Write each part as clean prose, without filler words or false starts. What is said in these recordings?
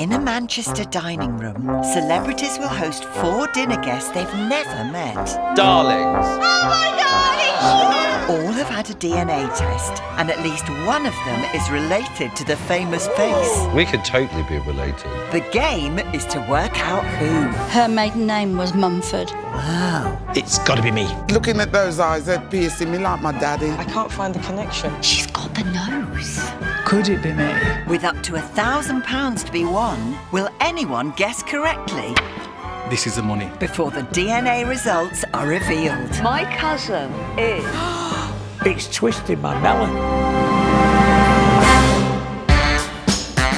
In a Manchester dining room, celebrities will host 4 dinner guests they've never met. Darlings. Oh my God! All have had a DNA test, and at least one of them is related to the famous face. We could totally be related. The game is to work out who. Her maiden name was Mumford. Wow. It's got to be me. Looking at those eyes, they're piercing me like my daddy. I can't find the connection. She's got the nose. Could it be me? With up to £1,000 to be won, will anyone guess correctly This is the money. before the DNA results are revealed? My cousin is... It's twisted my melon.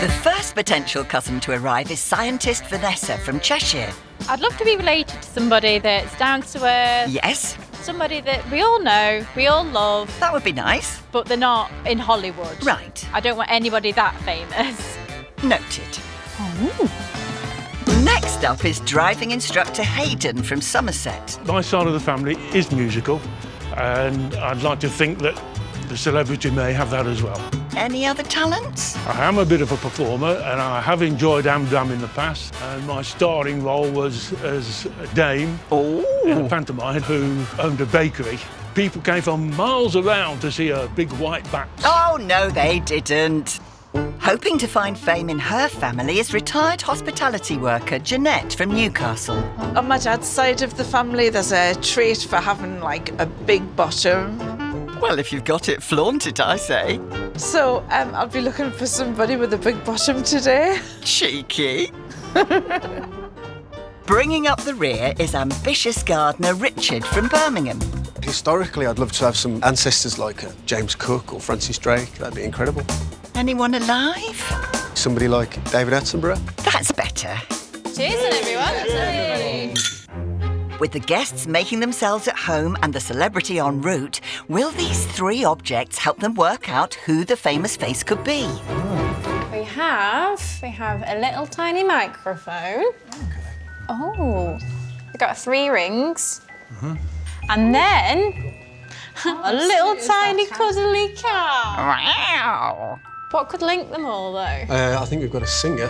The first potential cousin to arrive is scientist Vanessa from Cheshire. I'd love to be related to somebody that's down to earth, Yes, somebody that we all know, we all love, that would be nice. but they're not in Hollywood. Right, I don't want anybody that famous. noted. Next up is driving instructor Hayden from Somerset. My side of the family is musical, and I'd like to think that the celebrity may have that as well. Any other talents? I am a bit of a performer, and I have enjoyed Amdam in the past, and my starring role was as a dame in a pantomime who owned a bakery. People came from miles around to see her big white backs. Oh, no, they didn't. Hoping to find fame in her family is retired hospitality worker Jeanette from Newcastle. On my dad's side of the family, there's a trait for having, like, a big bottom. Well, if you've got it, flaunt it, I say. So, I'll be looking for somebody with a big bottom today. Cheeky. Bringing up the rear is ambitious gardener Richard from Birmingham. Historically, I'd love to have some ancestors like James Cook or Francis Drake. That'd be incredible. Anyone alive? Somebody like David Attenborough. That's better. Cheers, everyone. With the guests making themselves at home and the celebrity en route, will these 3 objects help them work out who the famous face could be? We have a little tiny microphone. Oh, we've got 3 rings. And then a little tiny cuddly cat. Wow. What could link them all, though? I think we've got a singer.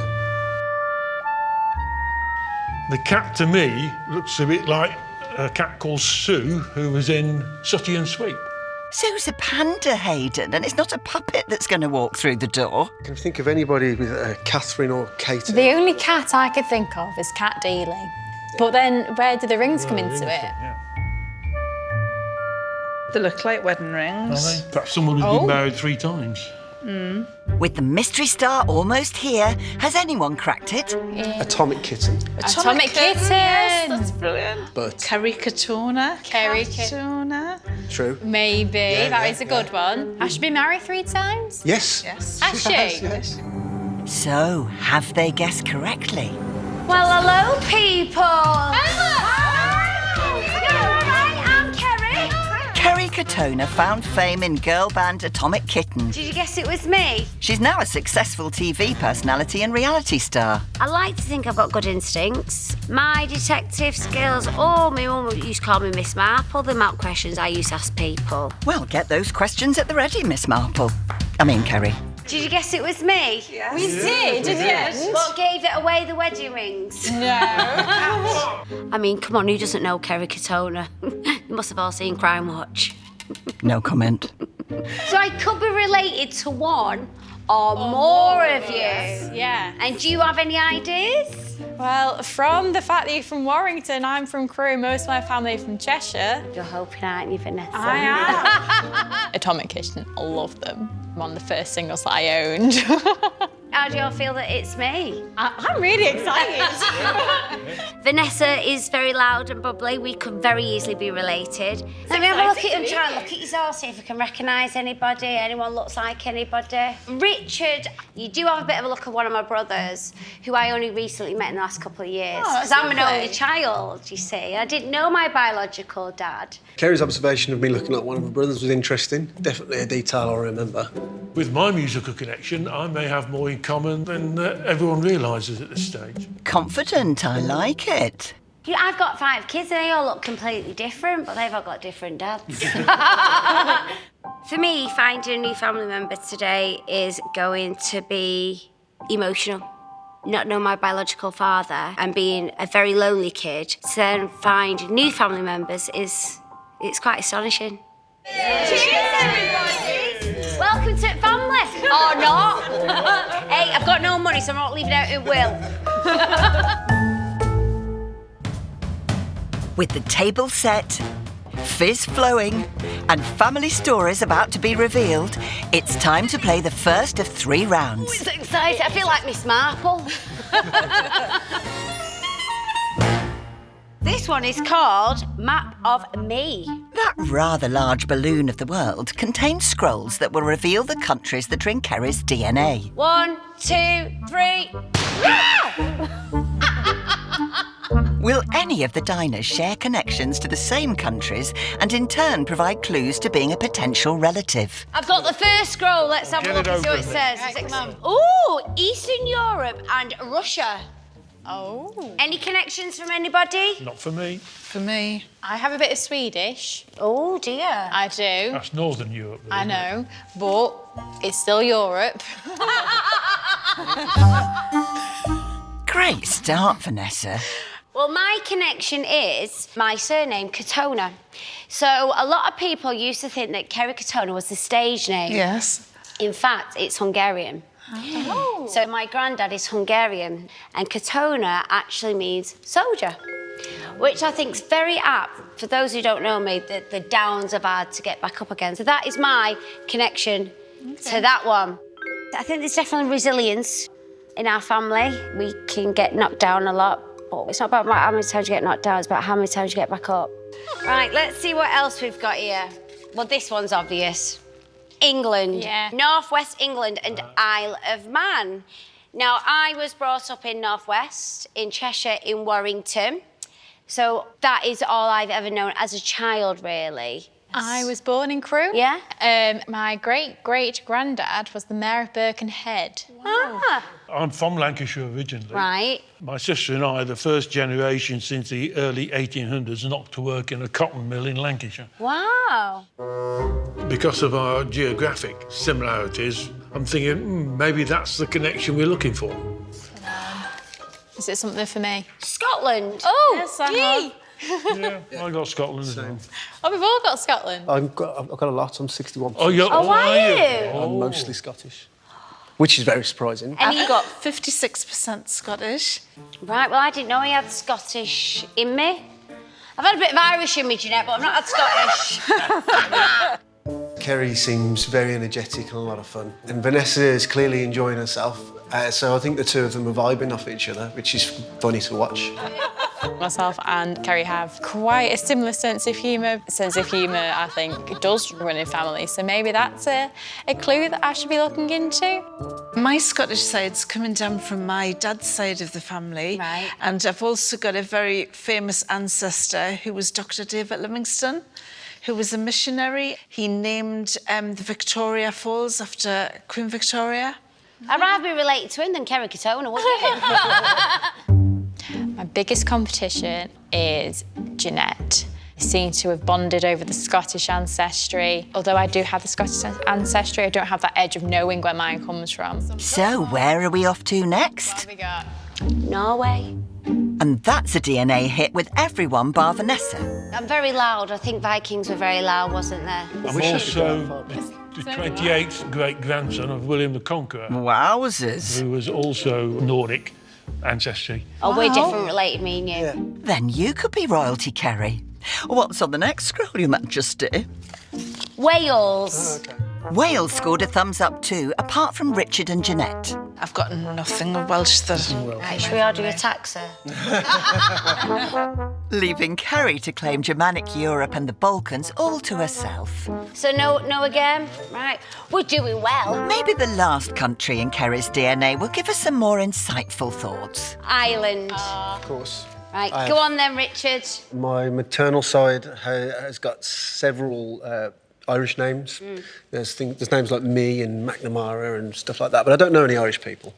The cat, to me, looks a bit like a cat called Sue, who was in Sooty and Sweet. Sue's a panda, Hayden, and it's not a puppet that's going to walk through the door. Can you think of anybody with Catherine or Katie? The only cat I could think of is cat dealing. But then where do the rings come into it? Yeah. They look like wedding rings. Perhaps someone who's been married 3 times. With the mystery star almost here, has anyone cracked it? Atomic Kitten. Atomic Kitten. Yes, that's brilliant. But Kerry Katona. Kerry Katona. true. Maybe. That is a good one. Has she been married 3 times? Yes. Yes. Has she? Yes. So, have they guessed correctly? Well, hello, people. Kerry Katona found fame in girl band Atomic Kitten. Did you guess it was me? She's now a successful TV personality and reality star. I like to think I've got good instincts. My detective skills, my mum used to call me Miss Marple, the amount of questions I used to ask people. Well, get those questions at the ready, Miss Marple. Kerry. Did you guess it was me? Yes. We did, in the end. What gave it away, the wedding rings? No. I mean, come on, who doesn't know Kerry Katona? You must have all seen Crime Watch. No comment. So I could be related to one or more of you. Yeah. And do you have any ideas? Well, from the fact that you're from Warrington, I'm from Crewe, most of my family are from Cheshire. You're hoping, aren't you, Vanessa? I am. Atomic Kitten, I love them. I'm on the first singles that I owned. How do you all feel that it's me? I'm really excited. Vanessa is very loud and bubbly. We could very easily be related. Let me have a look at you and try and look at yourself, see if we can recognise anybody, anyone looks like anybody. Richard, you do have a bit of a look of one of my brothers, who I only recently met in the last couple of years. Because I'm an only child, you see. I didn't know my biological dad. Kerry's observation of me looking like one of my brothers was interesting. Definitely a detail I remember. With my musical connection, I may have more in common than everyone realises at this stage. Confident, I like it. Yeah, I've got 5 kids and they all look completely different, but they've all got different dads. For me, finding a new family member today is going to be emotional. not know my biological father and being a very lonely kid, to then find new family members it's quite astonishing. Cheers, everybody! Welcome to family. Or not. Hey, I've got no money, so I'm not leaving out in will. With the table set, fizz flowing, and family stories about to be revealed, it's time to play the first of 3 rounds. It's exciting. I feel like Miss Marple. This one is called Map of Me. That rather large balloon of the world contains scrolls that will reveal the countries that are in Kerry's DNA. 1, 2, 3. Will any of the diners share connections to the same countries and in turn provide clues to being a potential relative? I've got the first scroll. Let's have a look and see what it says. Ooh, Eastern Europe and Russia. Oh. Any connections from anybody? Not for me. For me. I have a bit of Swedish. Oh, dear. I do. That's Northern Europe. I know, but it's still Europe. Great start, Vanessa. Well, my connection is my surname, Katona. So a lot of people used to think that Kerry Katona was the stage name. Yes. In fact, it's Hungarian. Oh. So my granddad is Hungarian, and Katona actually means soldier, which I think is very apt. For those who don't know me, the downs I've had to get back up again. So that is my connection to that one. I think there's definitely resilience in our family. We can get knocked down a lot, but it's not about how many times you get knocked down, it's about how many times you get back up. Right, let's see what else we've got here. Well, this one's obvious. England, yeah. North West England and Isle of Man. Now, I was brought up in North West, in Cheshire, in Warrington. So that is all I've ever known as a child, really. I was born in Crewe. Yeah? My great-great-granddad was the Mayor of Birkenhead. Wow. Ah. I'm from Lancashire originally. Right. My sister and I are the first generation since the early 1800s not to work in a cotton mill in Lancashire. Wow. Because of our geographic similarities, I'm thinking maybe that's the connection we're looking for. Is it something for me? Scotland. Oh, Yes, I have. Yeah, I got Scotland as well. Oh, we've all got Scotland. I've got a lot. I'm 61%. Oh, you're, Oh, are you? I'm mostly Scottish, which is very surprising. I've got 56% Scottish. Right, well, I didn't know he had Scottish in me. I've had a bit of Irish in me, Jeanette, but I've not had Scottish. Kerry seems very energetic and a lot of fun. And Vanessa is clearly enjoying herself. So I think the two of them are vibing off each other, which is funny to watch. Myself and Kerry have quite a similar sense of humour. Sense of humour, I think, does run in families, so maybe that's a clue that I should be looking into. My Scottish side's coming down from my dad's side of the family. Right. And I've also got a very famous ancestor who was Dr. David Livingstone, who was a missionary. He named the Victoria Falls after Queen Victoria. I'd rather be related to him than Kerry Katona, wouldn't you? My biggest competition is Jeanette. Seem to have bonded over the Scottish ancestry. Although I do have the Scottish ancestry, I don't have that edge of knowing where mine comes from. So, where are we off to next? What have we got? Norway. And that's a DNA hit with everyone bar Vanessa. I'm very loud. I think Vikings were very loud, wasn't there? I'm also the 28th great-grandson of William the Conqueror, Wowzers. who was also Nordic ancestry. Oh, we're different related, me and you. Then you could be royalty, Kerry. What's on the next scroll, Your Majesty? Wales. Wales scored a thumbs up too, apart from Richard and Jeanette. I've got nothing of Welsh that... Right, should we all do a taxa? Leaving Kerry to claim Germanic Europe and the Balkans all to herself. So no again? Right. We're doing well. Maybe the last country in Kerry's DNA will give us some more insightful thoughts. Ireland. Of course. Right, go on then, Richard. My maternal side has got several Irish names. There's names like me and McNamara and stuff like that, but I don't know any Irish people.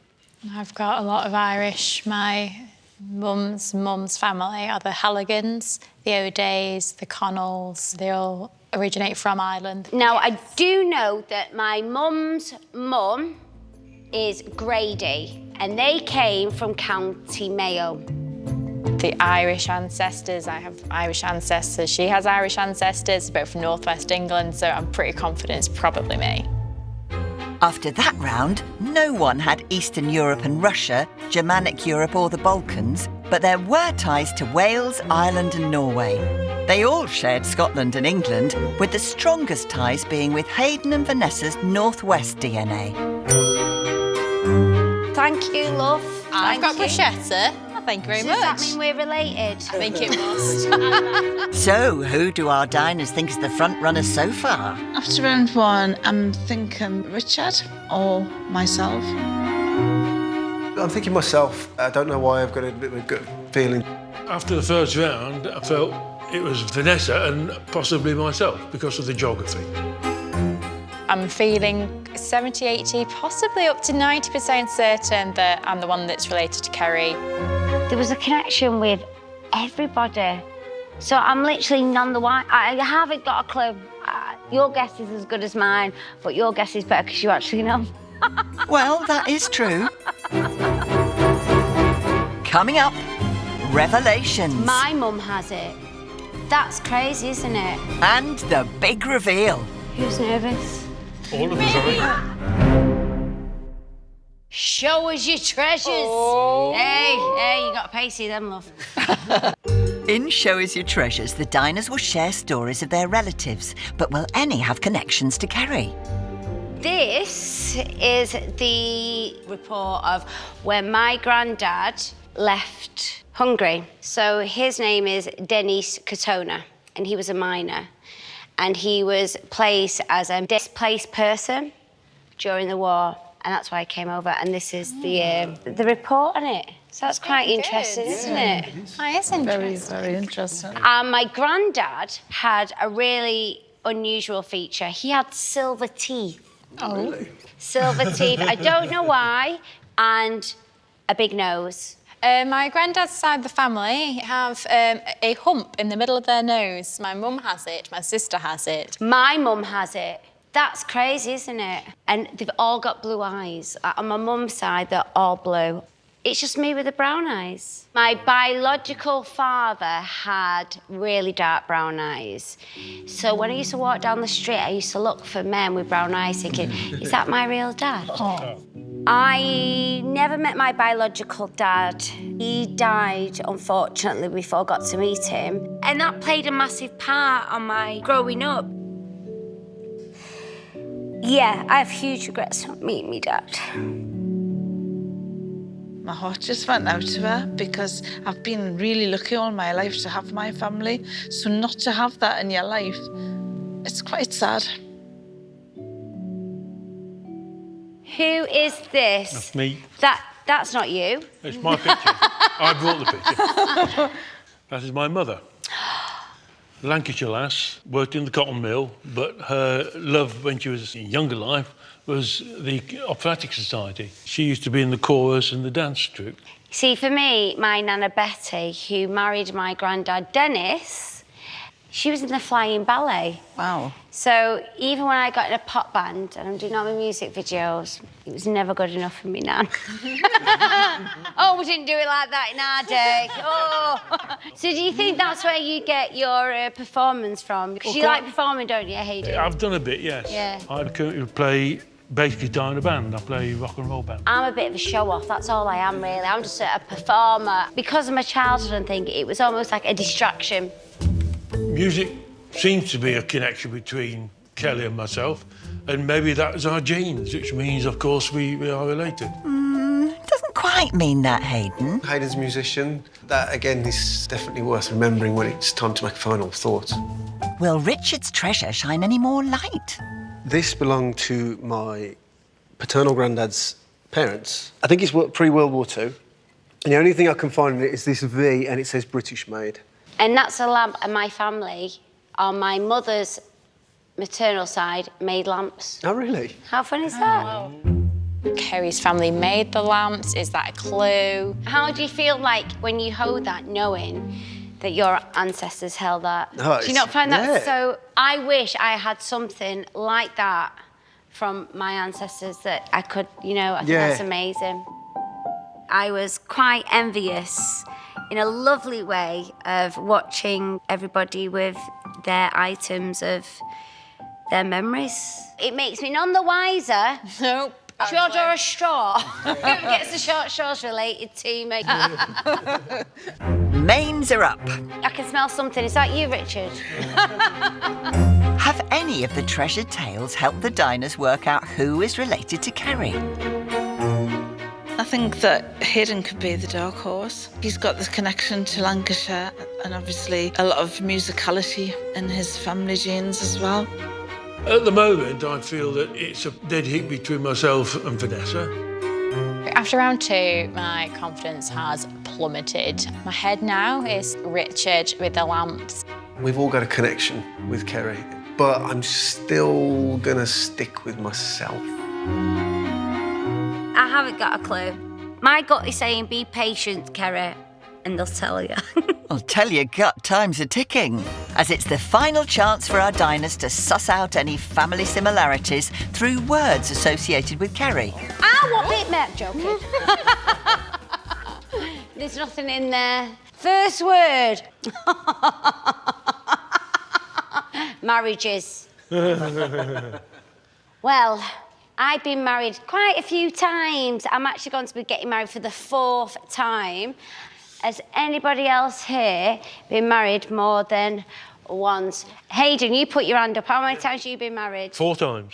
I've got a lot of Irish. My mum's family are the Halligans, the O'Days, the Connells. They all originate from Ireland. Now, I do know that my mum's mum is Grady, and they came from County Mayo. The Irish ancestors, I have Irish ancestors. She has Irish ancestors, both from northwest England, so I'm pretty confident it's probably me. After that round, no one had Eastern Europe and Russia, Germanic Europe or the Balkans, but there were ties to Wales, Ireland and Norway. They all shared Scotland and England, with the strongest ties being with Hayden and Vanessa's Northwest DNA. Thank you, love. I've got bruschetta. Thank you very much. Does that mean we're related? I think it must. So, who do our diners think is the front runner so far? After round one, I'm thinking Richard or myself. I'm thinking myself. I don't know why I've got a bit of a gut feeling. After the first round, I felt it was Vanessa and possibly myself because of the geography. I'm feeling 70, 80, possibly up to 90% certain that I'm the one that's related to Kerry. There was a connection with everybody. So I'm literally none the wiser. I haven't got a clue. Your guess is as good as mine, but your guess is better because you actually know. Well, that is true. Coming up, revelations. My mum has it. That's crazy, isn't it? And the big reveal. Who's nervous? All of us are. Show us your treasures. Oh. Hey, you got a pacey them, love. In Show Us Your Treasures, the diners will share stories of their relatives, but will any have connections to Kerry? This is the report of when my granddad left Hungary. So his name is Kerry Katona, and he was a miner. And he was placed as a displaced person during the war, and that's why I came over. And this is the report on it. So that's quite interesting, isn't it? It is interesting. Very, very interesting. And my granddad had a really unusual feature. He had silver teeth. Oh, really? Silver teeth. I don't know why, and a big nose. My granddad's side of the family have a hump in the middle of their nose. My mum has it, my sister has it. My mum has it. That's crazy, isn't it? And they've all got blue eyes. On my mum's side, they're all blue. It's just me with the brown eyes. My biological father had really dark brown eyes. So when I used to walk down the street, I used to look for men with brown eyes thinking, is that my real dad? Oh. I never met my biological dad. He died, unfortunately, before I got to meet him. And that played a massive part on my growing up. Yeah, I have huge regrets not meeting my dad. My heart just went out to her because I've been really lucky all my life to have my family. So not to have that in your life, it's quite sad. Who is this? That's me. That's not you. It's my picture. I brought the picture. That is my mother. Lancashire lass, worked in the cotton mill, but her love when she was in younger life was the operatic society. She used to be in the chorus and the dance troupe. See, for me, my Nana Betty, who married my granddad Dennis, she was in the Flying Ballet. Wow. So even when I got in a pop band and I'm doing all my music videos, it was never good enough for me, Nan. Oh, we didn't do it like that in our day. Oh. So do you think that's where you get your performance from? Because you like performing, don't you, Hayden? I've done a bit, yes. Yeah. I currently play bass guitar in a band. I play rock and roll band. I'm a bit of a show-off, that's all I am, really. I'm just a performer. Because of my childhood and thing, it was almost like a distraction. Music seems to be a connection between Kelly and myself, and maybe that is our genes, which means, of course, we are related. Doesn't quite mean that, Hayden. Hayden's a musician. That, again, is definitely worth remembering when it's time to make a final thought. Will Richard's treasure shine any more light? This belonged to my paternal granddad's parents. I think it's pre-World War II. And the only thing I can find in it is this V, and it says British made. And that's a lamp, and my family, on my mother's maternal side, made lamps. Oh, really? How fun is that? Wow. Kerry's family made the lamps. Is that a clue? How do you feel like when you hold that, knowing that your ancestors held that? Oh, do you not find that so... I wish I had something like that from my ancestors that I could, you know, I think that's amazing. I was quite envious in a lovely way of watching everybody with their items of their memories. It makes me none the wiser. Nope. Short or a straw? Whoever gets the short straws related to me. Mains are up. I can smell something. Is that you, Richard? Have any of the treasured tales helped the diners work out who is related to Kerry? I think that Hayden could be the dark horse. He's got this connection to Lancashire and obviously a lot of musicality in his family genes as well. At the moment, I feel that it's a dead heat between myself and Vanessa. After round 2, my confidence has plummeted. My head now is Richard with the lamps. We've all got a connection with Kerry, but I'm still gonna stick with myself. I haven't got a clue. My gut is saying be patient, Kerry, and they'll tell you. Well, tell your gut, time's a ticking, as it's the final chance for our diners to suss out any family similarities through words associated with Kerry. What bit, mate? Joking. There's nothing in there. First word. Marriages. Well, I've been married quite a few times. I'm actually going to be getting married for the 4th time. Has anybody else here been married more than once? Hayden, you put your hand up. How many times have you been married? 4 times.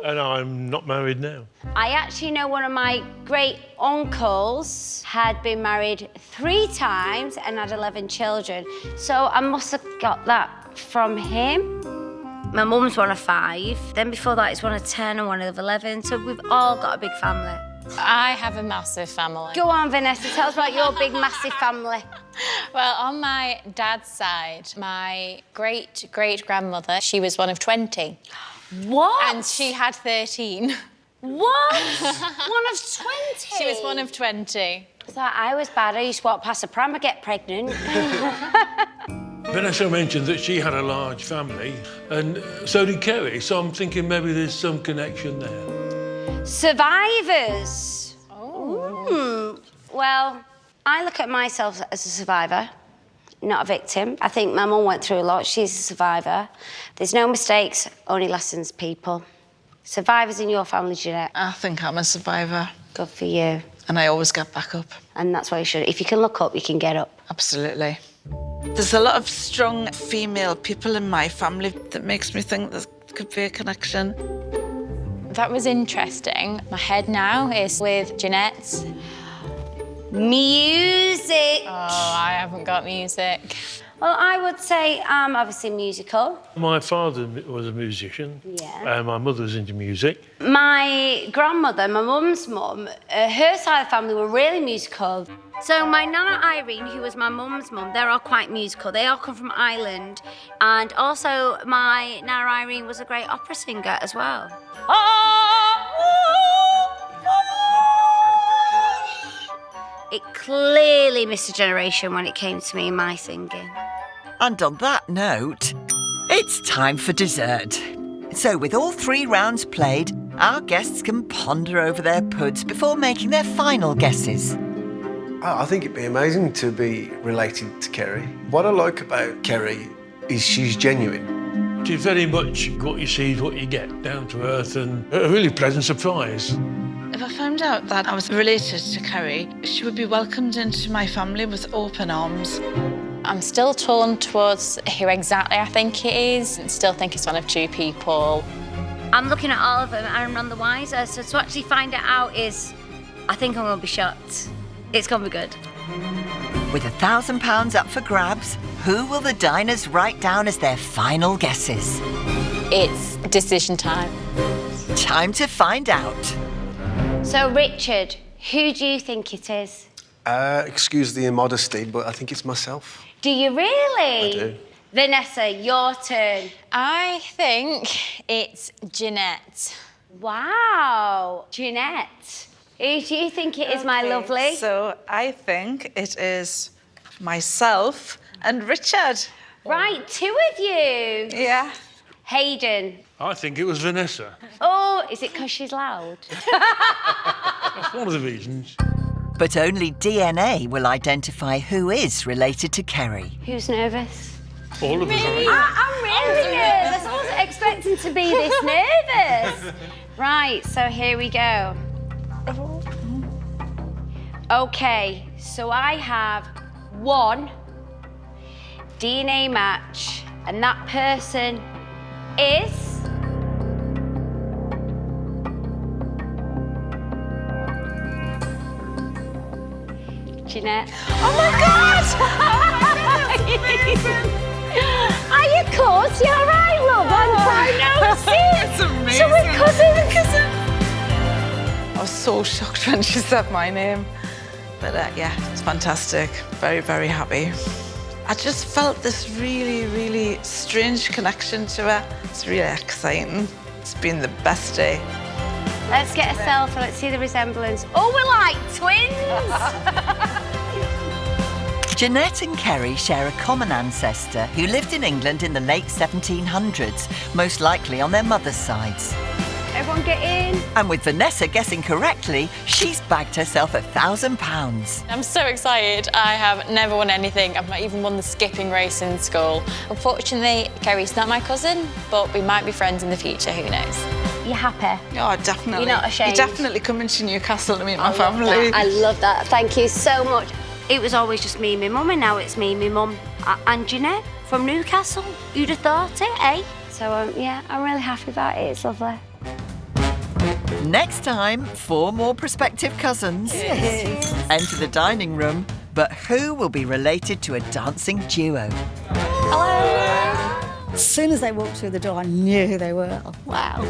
And I'm not married now. I actually know one of my great uncles had been married 3 times and had 11 children. So I must have got that from him. My mum's one of 5. Then before that, it's one of 10 and one of 11. So we've all got a big family. I have a massive family. Go on, Vanessa, tell us about your big, massive family. Well, on my dad's side, my great-great-grandmother, she was one of 20. What? And she had 13. What? One of 20? She was one of 20. I thought I was bad. I used to walk past a pram and get pregnant. Vanessa mentioned that she had a large family, and so did Kerry, so I'm thinking maybe there's some connection there. Survivors. Oh. Well, I look at myself as a survivor, not a victim. I think my mum went through a lot. She's a survivor. There's no mistakes, only lessons, people. Survivors in your family, Jeanette. I think I'm a survivor. Good for you. And I always get back up. And that's why you should. If you can look up, you can get up. Absolutely. There's a lot of strong female people in my family that makes me think there could be a connection. That was interesting. My head now is with Jeanette. Music. Oh, I haven't got music. Well, I would say obviously musical. My father was a musician. Yeah. My mother's into music. My grandmother, my mum's mum, her side of the family were really musical. So my Nana Irene, who was my mum's mum, they're all quite musical. They all come from Ireland. And also my Nana Irene was a great opera singer as well. It clearly missed a generation when it came to me and my singing. And on that note, it's time for dessert. So with all 3 rounds played, our guests can ponder over their puds before making their final guesses. I think it'd be amazing to be related to Kerry. What I like about Kerry is she's genuine. She's very much what you see is what you get, down to earth, and a really pleasant surprise. If I found out that I was related to Kerry, she would be welcomed into my family with open arms. I'm still torn towards who exactly I think it is, and still think it's one of 2 people. I'm looking at all of them and I'm none the wiser. So to actually find it out is, I think I'm going to be shocked. It's going to be good. With £1,000 up for grabs, who will the diners write down as their final guesses? It's decision time. Time to find out. So, Richard, who do you think it is? Excuse the immodesty, but I think it's myself. Do you really? I do. Vanessa, your turn. I think it's Jeanette. Wow, Jeanette. Who do you think it is, my lovely? So I think it is myself and Richard. Right, 2 of you. Yeah. Hayden. I think it was Vanessa. Oh, is it because she's loud? That's one of the reasons. But only DNA will identify who is related to Kerry. Who's nervous? All of us are. I'm really nervous. I wasn't expecting to be this nervous. Right, so here we go. Okay, so I have one DNA match, and that person is... Jeanette. Oh my God! Are you close? You all right, love? I'm fine. It's amazing. So we're cousins. I was so shocked when she said my name. But yeah, it's fantastic. Very, very happy. I just felt this really, really strange connection to her. It's really exciting. It's been the best day. Let's get a selfie. Let's see the resemblance. Oh, we're like twins. Jeanette and Kerry share a common ancestor who lived in England in the late 1700s, most likely on their mother's sides. Everyone get in. And with Vanessa guessing correctly, she's bagged herself £1,000. I'm so excited. I have never won anything. I've not even won the skipping race in school. Unfortunately, Kerry's not my cousin, but we might be friends in the future, who knows? You happy? Oh, definitely. You're not ashamed? You're definitely coming to Newcastle to meet my family. I love that. Thank you so much. It was always just me and my mum, and now it's me and my mum and Jeanette from Newcastle. You'd have thought it, eh? So, yeah, I'm really happy about it. It's lovely. Next time, 4 more prospective cousins. Enter the dining room, but who will be related to a dancing duo? As soon as they walked through the door, I knew who they were. Wow.